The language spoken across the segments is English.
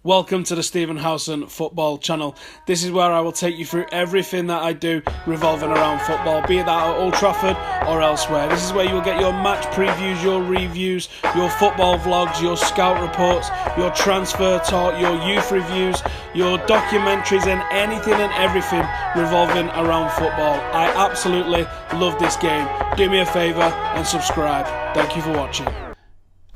Welcome to the Stephen Howson Football Channel. This is where I will take you through everything that I do revolving around football, be it that at Old Trafford or elsewhere. This is where you will get your match previews, your reviews, your football vlogs, your scout reports, your transfer talk, your youth reviews, your documentaries and anything and everything revolving around football. I absolutely love this game. Do me a favour and subscribe. Thank you for watching.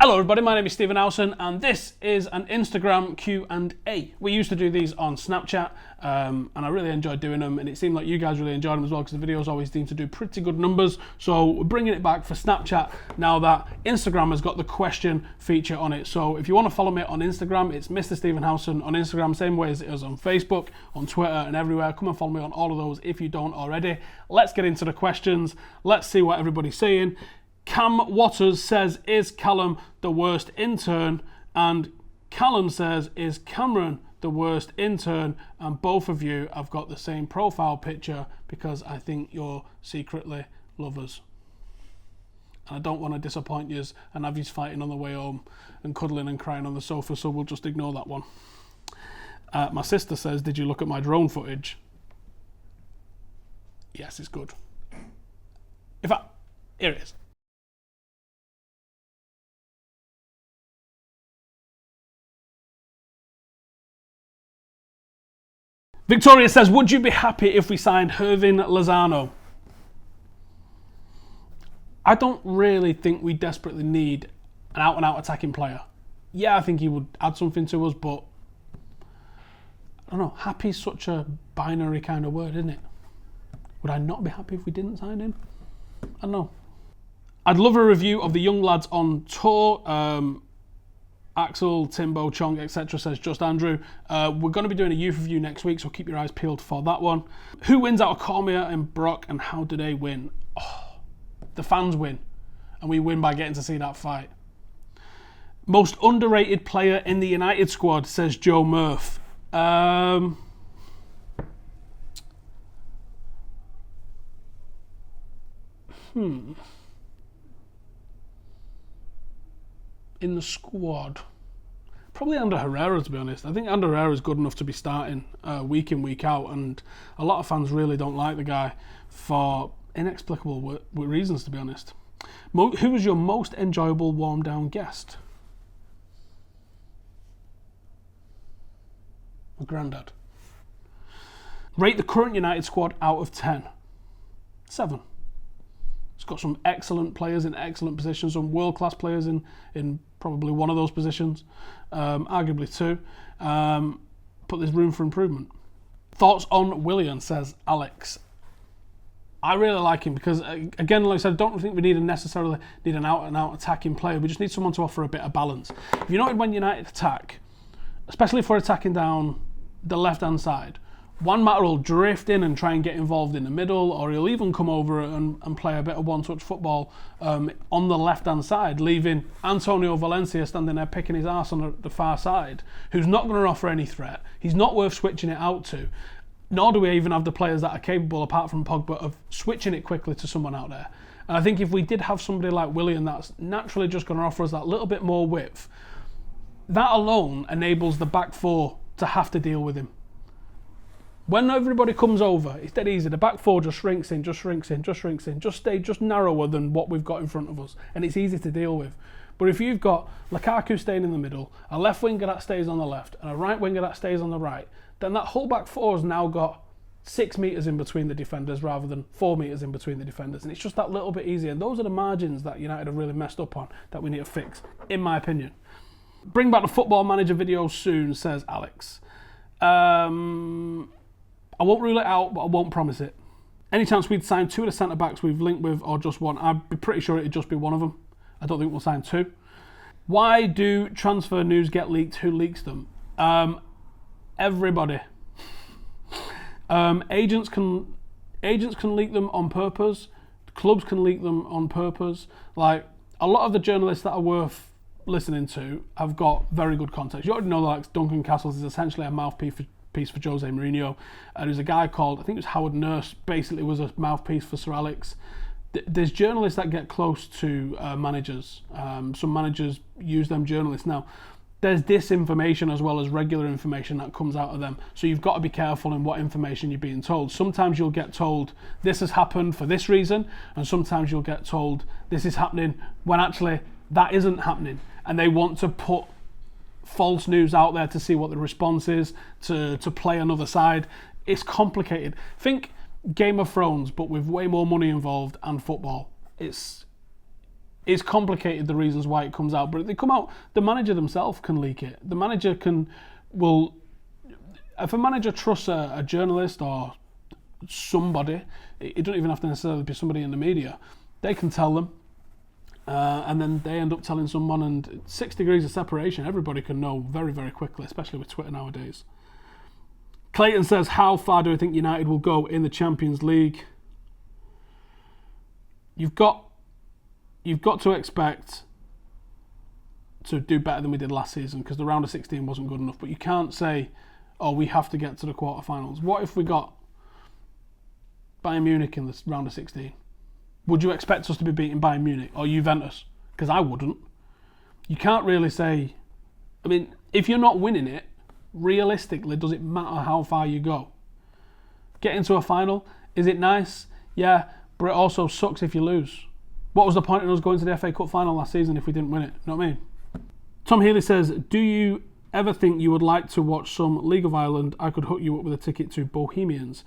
Hello everybody, my name is Stephen Howson and this is an Instagram Q&A. We used to do these on Snapchat and I really enjoyed doing them, and it seemed like you guys really enjoyed them as well because the videos always seem to do pretty good numbers. So we're bringing it back for Snapchat now that Instagram has got the question feature on it. So if you want to follow me on Instagram, it's Mr. Stephen Howson on Instagram, same way as it is on Facebook, on Twitter and everywhere. Come and follow me on all of those if you don't already. Let's get into the questions. Let's see what everybody's saying. Cam Waters says, is Callum the worst intern? And Callum says, is Cameron the worst intern? And both of you have got the same profile picture because I think you're secretly lovers. And I don't want to disappoint you and have you fighting on the way home and cuddling and crying on the sofa, so we'll just ignore that one. My sister says, did you look at my drone footage? Yes, it's good. In fact, here it is. Victoria says, would you be happy if we signed Hirving Lozano? I don't really think we desperately need an out-and-out attacking player. Yeah, I think he would add something to us, but I don't know, happy is such a binary kind of word, isn't it? Would I not be happy if we didn't sign him? I don't know. I'd love a review of the young lads on tour. Axel, Timbo, Chong, etc. says Just Andrew. We're going to be doing a youth review next week, so keep your eyes peeled for that one. Who wins out of Cormier and Brock, and how do they win? Oh, the fans win, and we win by getting to see that fight. Most underrated player in the United squad, says Joe Murph. In the squad, probably Ander Herrera, to be honest. I think Ander Herrera is good enough to be starting week in, week out, and a lot of fans really don't like the guy for inexplicable reasons, to be honest. Who was your most enjoyable warm down guest? My granddad. Rate the current United squad out of 10. 7. It's got some excellent players in excellent positions, some world-class players in probably one of those positions, arguably two, but there's room for improvement. Thoughts on Willian, says Alex. I really like him because, again, like I said, I don't think we necessarily need an out-and-out attacking player. We just need someone to offer a bit of balance. If you noted when United attack, especially if we're attacking down the left-hand side, Juan Mata will drift in and try and get involved in the middle, or he'll even come over and play a bit of one-touch football on the left-hand side, leaving Antonio Valencia standing there picking his arse on the far side, who's not going to offer any threat. He's not worth switching it out to, nor do we even have the players that are capable, apart from Pogba, of switching it quickly to someone out there. And I think if we did have somebody like Willian that's naturally just going to offer us that little bit more width, that alone enables the back four to have to deal with him. When everybody comes over, it's dead easy. The back four just shrinks in, just stay just narrower than what we've got in front of us, and it's easy to deal with. But if you've got Lukaku staying in the middle, a left winger that stays on the left, and a right winger that stays on the right, then that whole back four has now got 6 metres in between the defenders rather than 4 metres in between the defenders, and it's just that little bit easier. And those are the margins that United have really messed up on that we need to fix, in my opinion. Bring back the Football Manager video soon, says Alex. I won't rule it out, but I won't promise it. Any chance we'd sign 2 of the centre-backs we've linked with, or just one? I'd be pretty sure it'd just be one of them. I don't think we'll sign 2. Why do transfer news get leaked? Who leaks them? Everybody. Agents can leak them on purpose. Clubs can leak them on purpose. Like, a lot of the journalists that are worth listening to have got very good context. You already know that, like, Duncan Castles is essentially a mouthpiece for Jose Mourinho, and there's a guy called, I think it was Howard Nurse, basically was a mouthpiece for Sir Alex. There's journalists that get close to managers. Some managers use them journalists. Now, there's disinformation as well as regular information that comes out of them. So you've got to be careful in what information you're being told. Sometimes you'll get told this has happened for this reason, and sometimes you'll get told this is happening when actually that isn't happening. And they want to put false news out there to see what the response is, to play another side. It's complicated. Think Game of Thrones, but with way more money involved and football. It's complicated, the reasons why it comes out, but if they come out, the manager themselves can leak it. The manager if a manager trusts a journalist or somebody, it doesn't even have to necessarily be somebody in the media, they can tell them, and then they end up telling someone, and 6 degrees of separation, everybody can know very, very quickly, especially with Twitter nowadays. Clayton says, how far do I think United will go in the Champions League? You've got to expect to do better than we did last season, because the round of 16 wasn't good enough. But you can't say, oh, we have to get to the quarterfinals. What if we got Bayern Munich in the round of 16? Would you expect us to be beating Bayern Munich or Juventus? Because I wouldn't. You can't really say... I mean, if you're not winning it, realistically, does it matter how far you go? Getting to a final, is it nice? Yeah, but it also sucks if you lose. What was the point in us going to the FA Cup final last season if we didn't win it? You know what I mean? Tom Healy says, do you ever think you would like to watch some League of Ireland? I could hook you up with a ticket to Bohemians.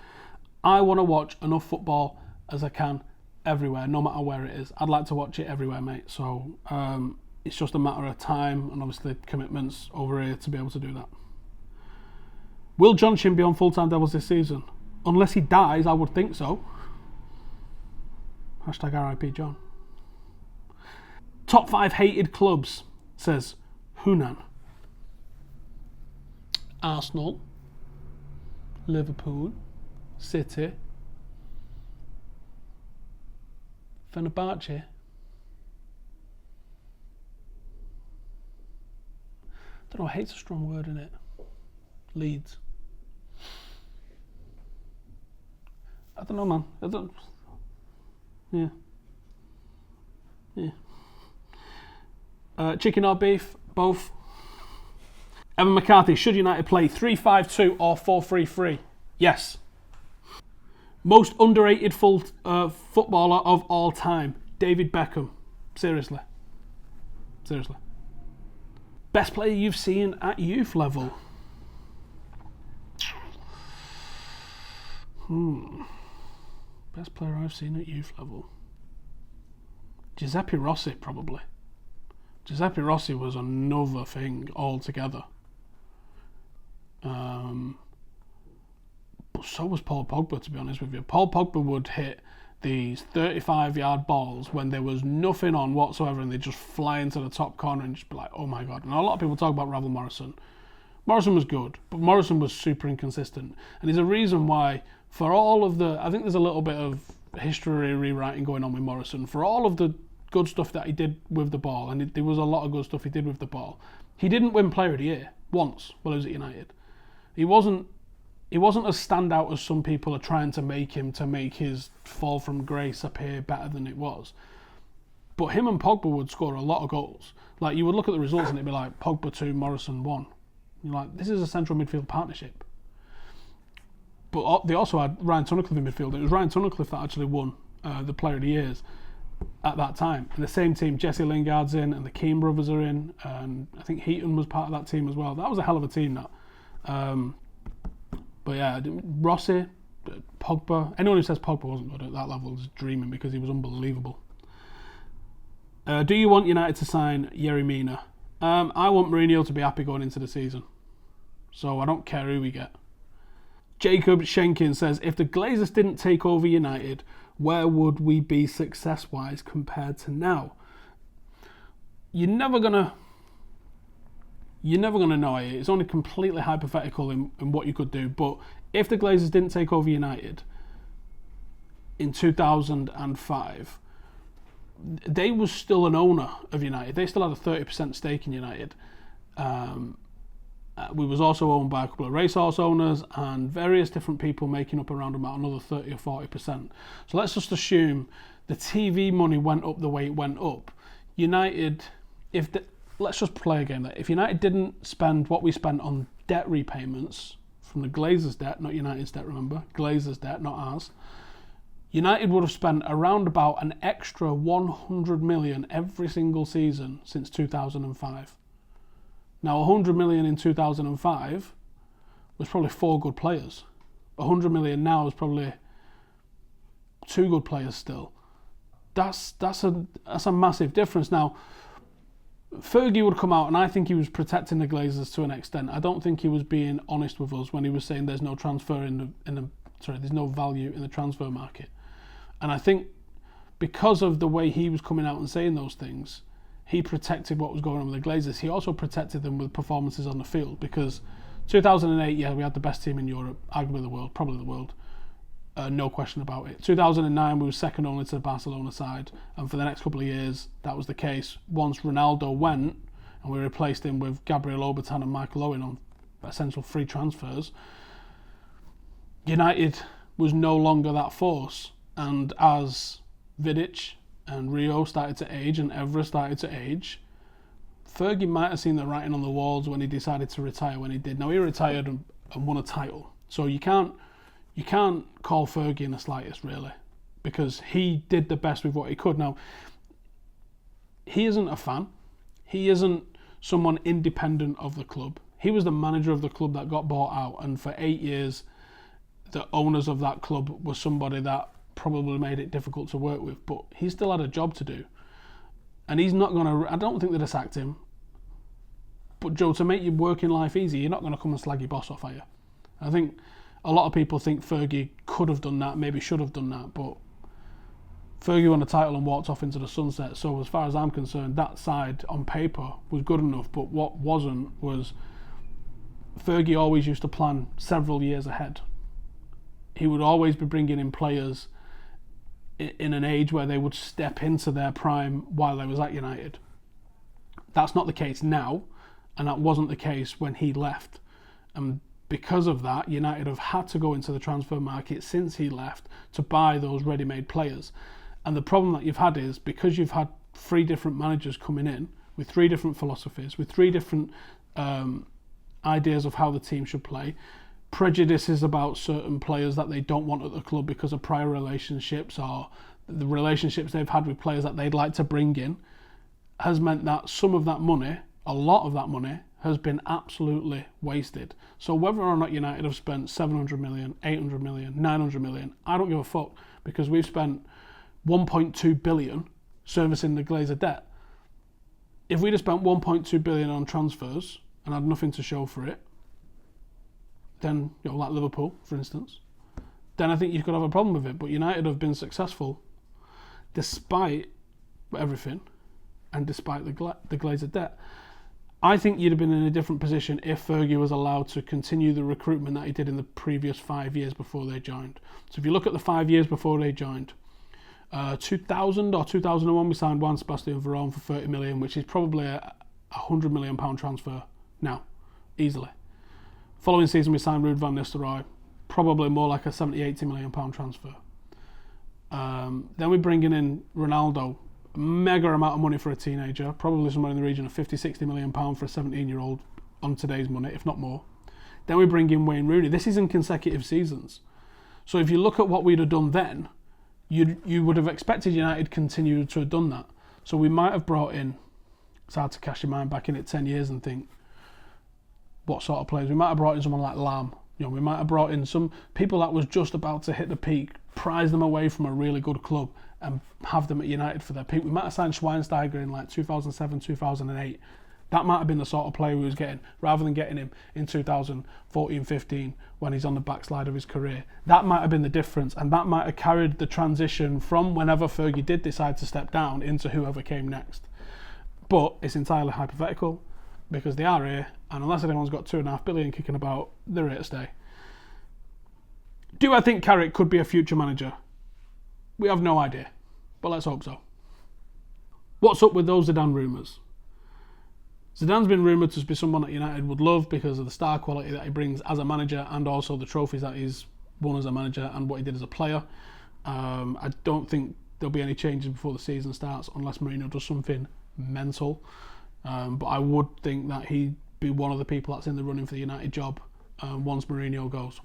I want to watch enough football as I can everywhere, no matter where it is. I'd like to watch it everywhere, mate. So it's just a matter of time and obviously commitments over here to be able to do that. Will John Chin be on full-time Devils this season? Unless he dies, I would think so. Hashtag RIP John. Top 5 hated clubs, says Hunan. Arsenal, Liverpool, City, Fenerbahce. I don't know, hate's a strong word, innit? Leeds. I don't know, man. Yeah. Chicken or beef? Both. Evan McCarthy, should United play 3-5-2 or 4-3-3? Yes. Most underrated footballer of all time? David Beckham. Seriously. Best player you've seen at youth level? Best player I've seen at youth level? Giuseppe Rossi, probably. Giuseppe Rossi was another thing altogether. But so was Paul Pogba, to be honest with you. Paul Pogba would hit these 35-yard balls when there was nothing on whatsoever, and they'd just fly into the top corner and just be like, oh my God. And a lot of people talk about Ravel Morrison. Morrison was good, but Morrison was super inconsistent. And there's a reason why, for all of the... I think there's a little bit of history rewriting going on with Morrison. For all of the good stuff that he did with the ball, and there was a lot of good stuff he did with the ball, he didn't win Player of the Year once while he was at United. He wasn't as standout as some people are trying to make him, to make his fall from grace appear better than it was. But him and Pogba would score a lot of goals. Like, you would look at the results and it'd be like Pogba 2, Morrison 1. You're like, this is a central midfield partnership. But they also had Ryan Tunnicliffe in midfield. It was Ryan Tunnicliffe that actually won the Player of the Years at that time. And the same team, Jesse Lingard's in, and the Keane brothers are in, and I think Heaton was part of that team as well. That was a hell of a team, that. But yeah, Rossi, Pogba. Anyone who says Pogba wasn't good at that level is dreaming, because he was unbelievable. Do you want United to sign Yerry Mina? I want Mourinho to be happy going into the season, so I don't care who we get. Jacob Schenkin says, if the Glazers didn't take over United, where would we be success-wise compared to now? You're never gonna know it. It's only completely hypothetical in what you could do. But if the Glazers didn't take over United in 2005, they was still an owner of United. They still had a 30% stake in United. We was also owned by a couple of racehorse owners and various different people making up around about another 30 or 40%. So let's just assume the TV money went up the way it went up. United, let's just play a game that if United didn't spend what we spent on debt repayments from the Glazers' debt, not United's debt, remember, Glazers' debt, not ours, United would have spent around about an extra 100 million every single season since 2005. Now, 100 million in 2005 was probably 4 good players. 100 million now is probably 2 good players still. That's a massive difference. Now, Fergie would come out, and I think he was protecting the Glazers to an extent. I don't think he was being honest with us when he was saying there's no there's no value in the transfer market. And I think because of the way he was coming out and saying those things, he protected what was going on with the Glazers. He also protected them with performances on the field, because 2008, yeah, we had the best team in Europe, arguably the world, probably the world. No question about it. 2009, we were second only to the Barcelona side, and for the next couple of years, that was the case. Once Ronaldo went, and we replaced him with Gabriel Obertan and Michael Owen on essential free transfers, United was no longer that force. And as Vidic and Rio started to age, and Evra started to age, Fergie might have seen the writing on the walls when he decided to retire when he did. Now, he retired and won a title, so you can't call Fergie in the slightest, really, because he did the best with what he could. Now, he isn't a fan. He isn't someone independent of the club. He was the manager of the club that got bought out, and for 8 years, the owners of that club were somebody that probably made it difficult to work with, but he still had a job to do. And he's not going to... I don't think they'd have sacked him. But, Joe, to make your working life easy, you're not going to come and slag your boss off, are you? I think a lot of people think Fergie could have done that, maybe should have done that, but Fergie won the title and walked off into the sunset. So as far as I'm concerned, that side on paper was good enough, but what wasn't was Fergie always used to plan several years ahead. He would always be bringing in players in an age where they would step into their prime while they was at United. That's not the case now, and that wasn't the case when he left. And because of that, United have had to go into the transfer market since he left to buy those ready-made players. And the problem that you've had is, because you've had 3 different managers coming in with 3 different philosophies, with 3 different ideas of how the team should play, prejudices about certain players that they don't want at the club because of prior relationships or the relationships they've had with players that they'd like to bring in, has meant that some of that money, a lot of that money, has been absolutely wasted. So whether or not United have spent 700 million, 800 million, 900 million, I don't give a fuck, because we've spent 1.2 billion servicing the Glazer debt. If we'd have spent 1.2 billion on transfers and had nothing to show for it, then, like Liverpool, for instance, then I think you could have a problem with it. But United have been successful despite everything and despite the Glazer debt. I think you'd have been in a different position if Fergie was allowed to continue the recruitment that he did in the previous 5 years before they joined. So if you look at the 5 years before they joined, 2000 or 2001, we signed Juan Sebastian Veron for 30 million, which is probably a £100 million transfer now, easily. Following season, we signed Ruud van Nistelrooy, probably more like a 70-80 million pound transfer. Then we're bringing in Ronaldo, a mega amount of money for a teenager, probably somewhere in the region of 50-60 million pound for a 17-year-old on today's money, if not more. Then we bring in Wayne Rooney. This is in consecutive seasons. So if you look at what we'd have done then, you would have expected United continue to have done that. So we might have brought in, it's hard to cast your mind back in it 10 years and think, what sort of players? We might have brought in someone like Lam. We might have brought in some people that was just about to hit the peak, prize them away from a really good club and have them at United for their peak. We might have signed Schweinsteiger in like 2007, 2008. That might have been the sort of player we was getting, rather than getting him in 2014-15 when he's on the backslide of his career. That might have been the difference, and that might have carried the transition from whenever Fergie did decide to step down into whoever came next. But it's entirely hypothetical, because they are here, and unless anyone's got 2.5 billion kicking about, they're here to stay. Do I think Carrick could be a future manager? We have no idea, but let's hope so. What's up with those Zidane rumours? Zidane's been rumoured to be someone that United would love because of the star quality that he brings as a manager, and also the trophies that he's won as a manager and what he did as a player. I don't think there'll be any changes before the season starts unless Mourinho does something mental. But I would think that he'd be one of the people that's in the running for the United job once Mourinho goes,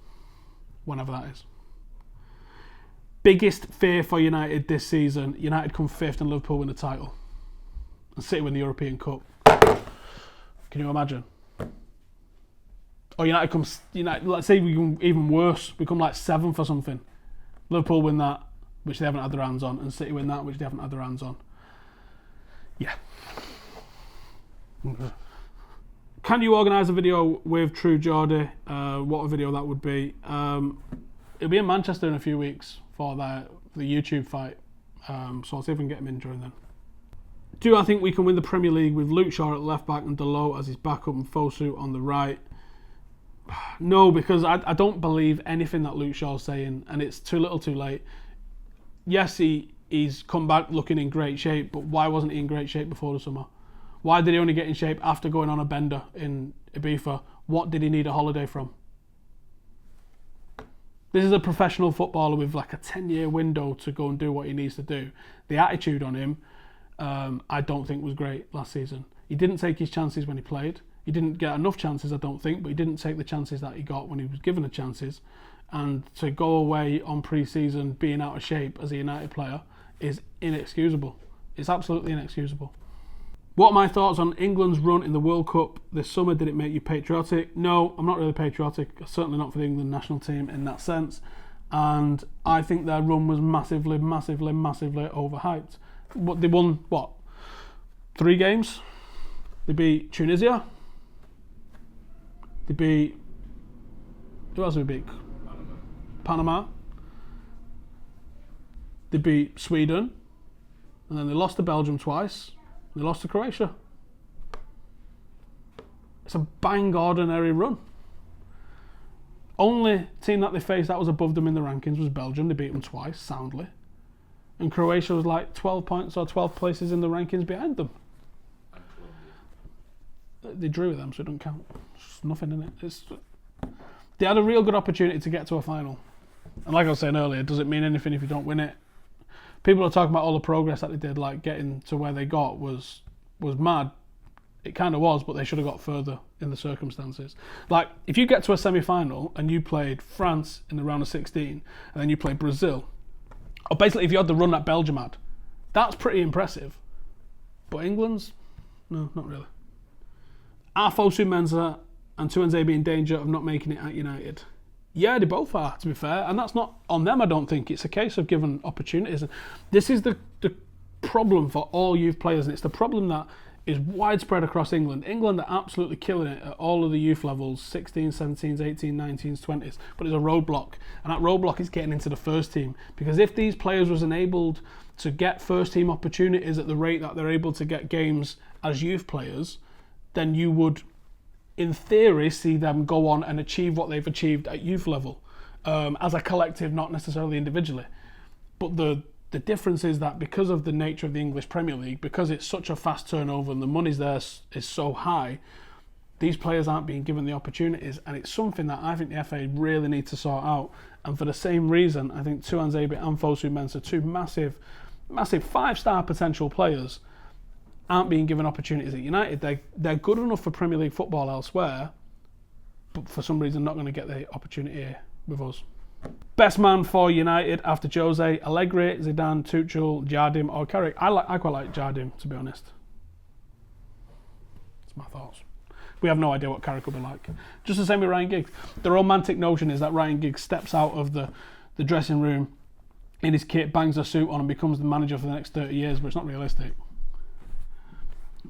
whenever that is. Biggest fear for United this season: United come 5th and Liverpool win the title, and City win the European Cup. Can you imagine? Or let's say we come even worse, we come like 7th or something. Liverpool win that, which they haven't had their hands on, and City win that, which they haven't had their hands on. Yeah. Can you organise a video with True Jardim? What a video that would be. It'll be in Manchester in a few weeks for the YouTube fight. So I'll see if we can get him in during then. Do I think we can win the Premier League with Luke Shaw at left back and Dalot as his backup and Fosu on the right? No, because I don't believe anything that Luke Shaw's saying, and it's too little too late. Yes, he's come back looking in great shape, but why wasn't he in great shape before the summer? Why did he only get in shape after going on a bender in Ibiza? What did he need a holiday from? This is a professional footballer with like a 10-year window to go and do what he needs to do. The attitude on him, I don't think was great last season. He didn't take his chances when he played. He didn't get enough chances, I don't think, but he didn't take the chances that he got when he was given the chances. And to go away on pre-season being out of shape as a United player is inexcusable. It's absolutely inexcusable. What are my thoughts on England's run in the World Cup this summer? Did it make you patriotic? No, I'm not really patriotic. Certainly not for the England national team in that sense. And I think their run was massively, massively, massively overhyped. But they won, 3 games? They beat Tunisia. They beat... Who else did they beat? Panama. They beat Sweden. And then they lost to Belgium twice. They lost to Croatia. It's a bang ordinary run. Only team that they faced that was above them in the rankings was Belgium. They beat them twice, soundly. And Croatia was like 12 points or 12 places in the rankings behind them. They drew with them, so it doesn't count. There's nothing in it. They had a real good opportunity to get to a final. And like I was saying earlier, does it mean anything if you don't win it? People are talking about all the progress that they did, like getting to where they got was mad. It kind of was, but they should have got further in the circumstances. Like, if you get to a semi-final and you played France in the round of 16, and then you played Brazil, or basically if you had the run that Belgium had, that's pretty impressive. But England's, no, not really. Are Fosu Mensah and Tuanzebe in danger of not making it at United? Yeah, they both are, to be fair, and that's not on them, I don't think. It's a case of given opportunities. And this is the problem for all youth players, and it's the problem that is widespread across England. England are absolutely killing it at all of the youth levels, 16s, 17s, 18s, 19s, 20s, but it's a roadblock, and that roadblock is getting into the first team. Because if these players was enabled to get first team opportunities at the rate that they're able to get games as youth players, then you would, in theory, see them go on and achieve what they've achieved at youth level, as a collective, not necessarily individually. But the difference is that because of the nature of the English Premier League, because it's such a fast turnover and the money's there is so high, these players aren't being given the opportunities, and it's something that I think the FA really need to sort out. And for the same reason, I think Tuanzebe and Fosu Mensah, 2 massive 5-star potential players, aren't being given opportunities at United. They're good enough for Premier League football elsewhere, but for some reason not going to get the opportunity here with us. Best man for United after Jose: Allegri, Zidane, Tuchel, Jardim or Carrick? I quite like Jardim, to be honest. That's my thoughts. We have no idea what Carrick will be like. Just the same with Ryan Giggs. The romantic notion is that Ryan Giggs steps out of the dressing room in his kit, bangs a suit on and becomes the manager for the next 30 years, but it's not realistic.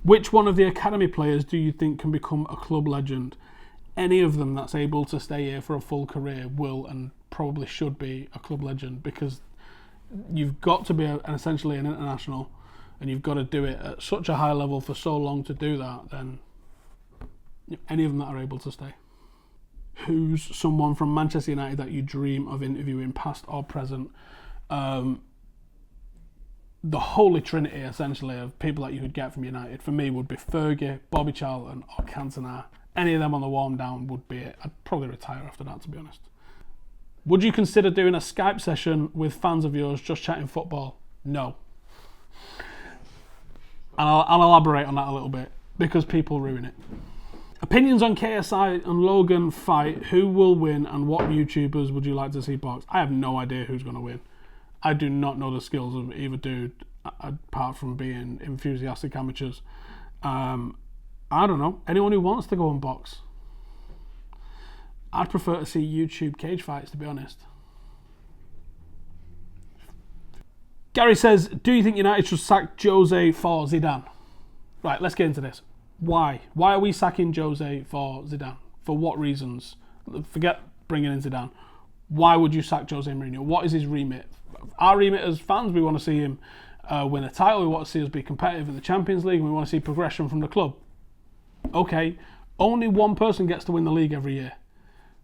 Which one of the academy players do you think can become a club legend? Any of them that's able to stay here for a full career will and probably should be a club legend, because you've got to be essentially an international, and you've got to do it at such a high level for so long to do that. Then any of them that are able to stay. Who's someone from Manchester United that you dream of interviewing, past or present? The holy trinity, essentially, of people that you could get from United, for me, would be Fergie, Bobby Charlton or Cantona. Any of them on the warm down would be it. I'd probably retire after that, to be honest. Would you consider doing a Skype session with fans of yours just chatting football? No. And I'll elaborate on that a little bit. because people ruin it. Opinions on KSI and Logan fight. Who will win and what YouTubers would you like to see box? I have no idea who's going to win. I do not know the skills of either dude apart from being enthusiastic amateurs. I don't know. Anyone who wants to go and box. I'd prefer to see YouTube cage fights, to be honest. Gary says, do you think United should sack Jose for Zidane? Right, let's get into this. Why? Why are we sacking Jose for Zidane? For what reasons? Forget bringing in Zidane. Why would you sack Jose Mourinho? What is his remit? Our remit as fans, we want to see him win a title. We want to see us be competitive in the Champions League. And we want to see progression from the club. Okay, only one person gets to win the league every year.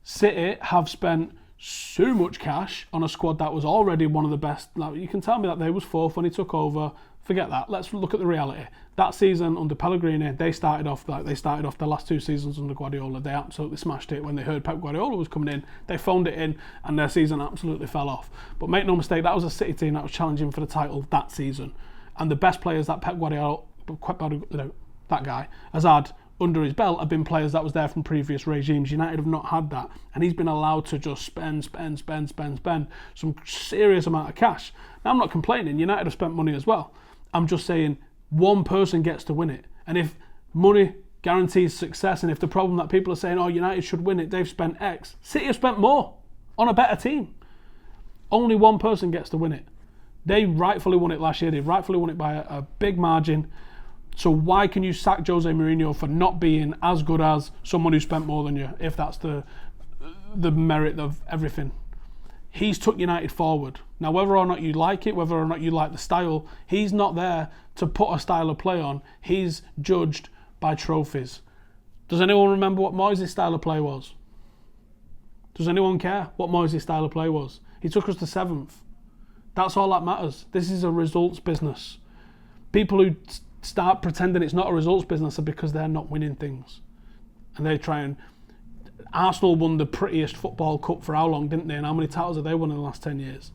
City have spent so much cash on a squad that was already one of the best. Like, you can tell me that they was fourth when he took over. Forget that. Let's look at the reality. That season under Pellegrini, they started off the last 2 seasons under Guardiola. They absolutely smashed it. When they heard Pep Guardiola was coming in, they phoned it in, and their season absolutely fell off. But make no mistake, that was a City team that was challenging for the title that season. And the best players that Pep Guardiola, that guy, has had under his belt have been players that was there from previous regimes. United have not had that, and he's been allowed to just spend some serious amount of cash. Now, I'm not complaining. United have spent money as well. I'm just saying one person gets to win it. And if money guarantees success, and if the problem that people are saying, oh, United should win it, they've spent X, City have spent more on a better team. Only one person gets to win it. They rightfully won it last year. They rightfully won it by a big margin. So why can you sack Jose Mourinho for not being as good as someone who spent more than you, if that's the merit of everything? He's took United forward. Now, whether or not you like it, whether or not you like the style, he's not there to put a style of play on. He's judged by trophies. Does anyone remember what Moyes' style of play was? Does anyone care what Moyes' style of play was? He took us to 7th. That's all that matters. This is a results business. People who start pretending it's not a results business are because they're not winning things. And they try and... Arsenal won the prettiest football cup for how long, didn't they? And how many titles have they won in the last 10 years?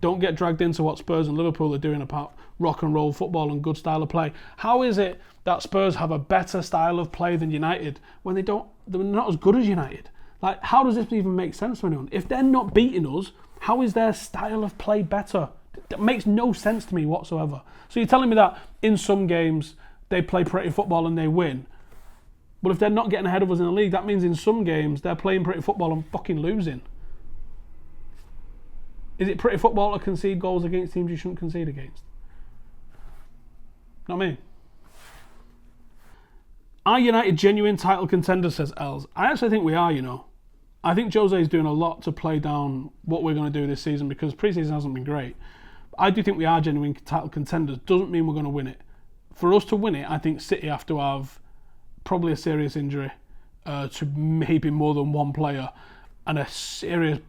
Don't get dragged into what Spurs and Liverpool are doing about rock and roll football and good style of play. How is it that Spurs have a better style of play than United when they're not as good as United? Like, how does this even make sense to anyone? If they're not beating us, how is their style of play better? That makes no sense to me whatsoever. So you're telling me that in some games they play pretty football and they win. But if they're not getting ahead of us in the league, that means in some games they're playing pretty football and fucking losing. Is it pretty football to concede goals against teams you shouldn't concede against? Not me. Are United genuine title contenders, says Els? I actually think we are, you know. I think Jose is doing a lot to play down what we're going to do this season because pre-season hasn't been great. I do think we are genuine title contenders. Doesn't mean we're going to win it. For us to win it, I think City have to have probably a serious injury to maybe more than one player and a serious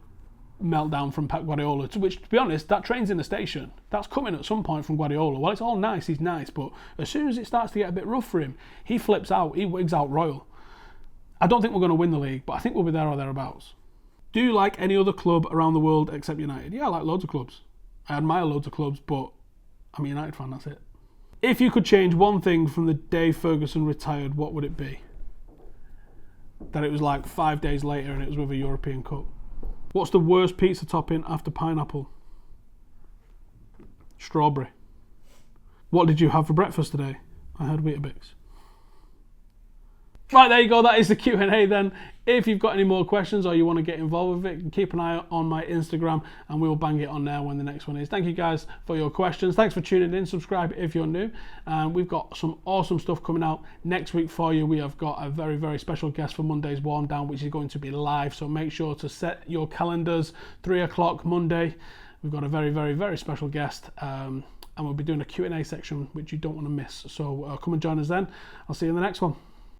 meltdown from Pep Guardiola, which, to be honest, that train's in the station. That's coming at some point from Guardiola. Well, it's all nice, he's nice, but as soon as it starts to get a bit rough for him, he flips out, he wigs out royal. I don't think we're going to win the league, but I think we'll be there or thereabouts. Do you like any other club around the world except United? Yeah, I like loads of clubs. I admire loads of clubs, but I'm a United fan, that's it. If you could change one thing from the day Ferguson retired, what would it be? That it was like 5 days later and it was with a European Cup. What's the worst pizza topping after pineapple? Strawberry. What did you have for breakfast today? I had Weetabix. Right, there you go. That is the Q&A then. If you've got any more questions or you want to get involved with it, keep an eye on my Instagram and we'll bang it on there when the next one is. Thank you guys for your questions. Thanks for tuning in. Subscribe if you're new. We've got some awesome stuff coming out next week for you. We have got a very, very special guest for Monday's Warm Down, which is going to be live. So make sure to set your calendars, 3 o'clock Monday. We've got a very, very, very special guest. And we'll be doing a Q&A section, which you don't want to miss. So come and join us then. I'll see you in the next one.